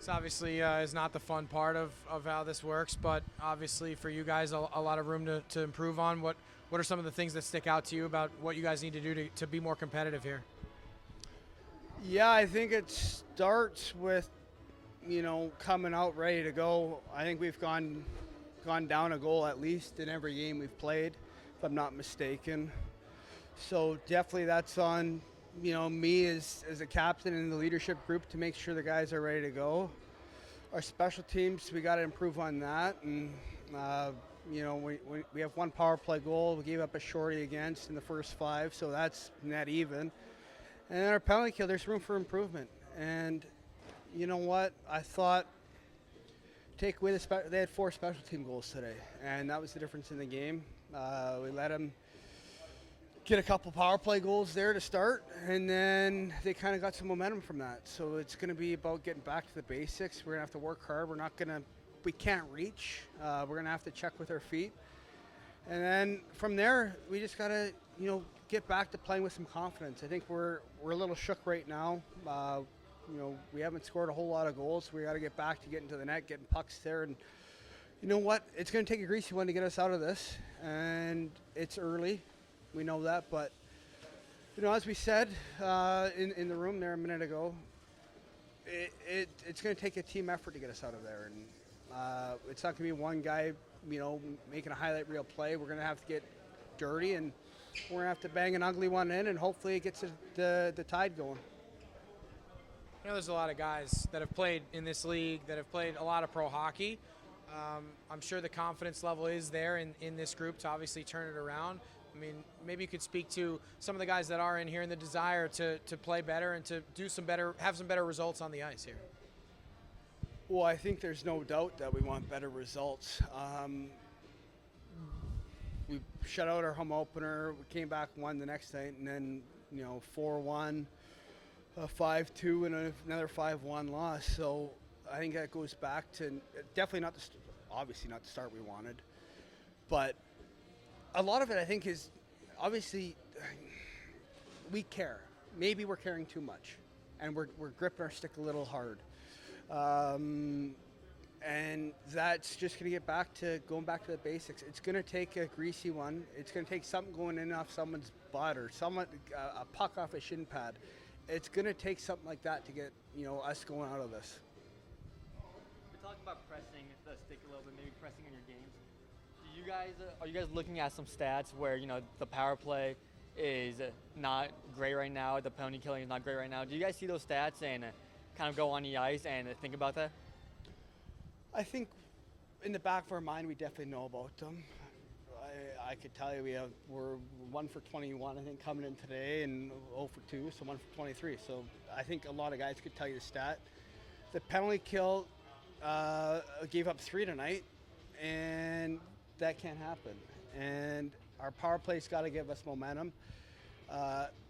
This obviously is not the fun part of how this works, but obviously for you guys, a lot of room to improve on. What are some of the things that stick out to you about what you guys need to do to be more competitive here? Yeah, I think it starts with, coming out ready to go. I think we've gone down a goal at least in every game we've played, if I'm not mistaken. So definitely that's on, me as a captain in the leadership group to make sure the guys are ready to go. Our special teams, we got to improve on that. And, we have one power play goal. We gave up a shorty against in the first five, so that's net even. And then our penalty kill, there's room for improvement. And you know what? I thought take away they had 4 special team goals today, and that was the difference in the game. We let them get a couple power play goals there to start, and then they kind of got some momentum from that. So it's going to be about getting back to the basics. We're going to have to work hard. We can't reach. We're going to have to check with our feet. And then from there, we just got to, get back to playing with some confidence. I think we're a little shook right now. We haven't scored a whole lot of goals. We got to get back to getting to the net, getting pucks there. And you know what? It's going to take a greasy one to get us out of this. And it's early. We know that. But, as we said in the room there a minute ago, it's going to take a team effort to get us out of there. And it's not going to be one guy, making a highlight reel play. We're going to have to get dirty, and we're going to have to bang an ugly one in, and hopefully it gets the tide going. There's a lot of guys that have played in this league, that have played a lot of pro hockey. I'm sure the confidence level is there in this group to obviously turn it around. I mean, maybe you could speak to some of the guys that are in here and the desire to play better and to have some better results on the ice here. Well, I think there's no doubt that we want better results. We shut out our home opener. We came back, won the next night, and then 4-1, 5-2, and another 5-1 loss. So I think that goes back to definitely obviously not the start we wanted, but a lot of it I think is obviously we care. Maybe we're caring too much, and we're gripping our stick a little hard. And that's just going to get going back to the basics. It's going to take a greasy one. It's going to take something going in off someone's butt or a puck off a shin pad. It's going to take something like that to get us going out of this. We're talking about pressing the stick a little bit, maybe pressing in your games. Are you guys looking at some stats where the power play is not great right now, the penalty killing is not great right now? Do you guys see those stats and kind of go on the ice and think about that? I think in the back of our mind, we definitely know about them. I could tell you we're 1 for 21, I think, coming in today, and 0 for 2, so 1 for 23. So I think a lot of guys could tell you the stat. The penalty kill gave up 3 tonight, and that can't happen. And our power play's got to give us momentum.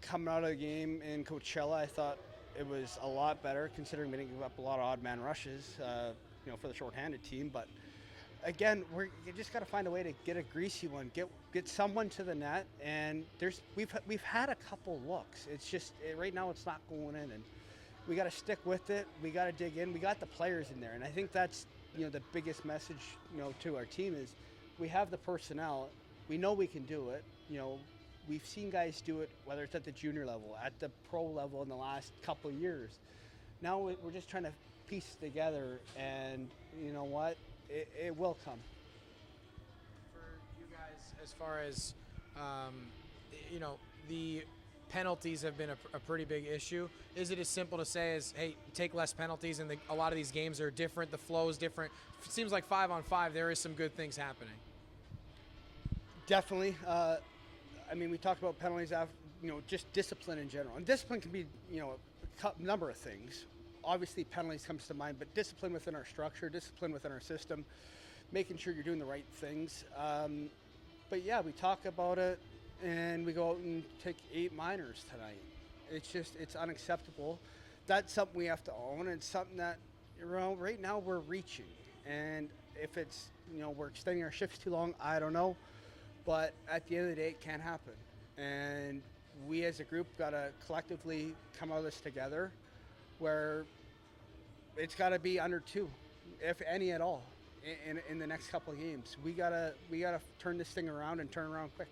Coming out of the game in Coachella, I thought it was a lot better, considering we didn't give up a lot of odd man rushes. For the shorthanded team, but again, you just got to find a way to get a greasy one, get someone to the net, and we've had a couple looks. It's just right now it's not going in, and we got to stick with it. We got to dig in. We got the players in there, and I think that's the biggest message to our team is we have the personnel. We know we can do it. We've seen guys do it, whether it's at the junior level, at the pro level in the last couple of years. Now we're just trying to piece together, and you know what? It will come. For you guys, as far as the penalties have been a pretty big issue. Is it as simple to say as, hey, take less penalties, and a lot of these games are different, the flow is different? It seems like 5-on-5 there is some good things happening. Definitely. We talked about penalties, just discipline in general, and discipline can be a number of things. Obviously, penalties comes to mind, but discipline within our structure, discipline within our system, making sure you're doing the right things. But yeah, we talk about it, and we go out and take 8 minors tonight. It's unacceptable. That's something we have to own, and it's something that right now we're reaching. And if it's we're extending our shifts too long, I don't know. But at the end of the day, it can't happen. And we as a group got to collectively come out of this together, where it's got to be under 2, if any at all, in the next couple of games. We gotta turn this thing around and turn around quick.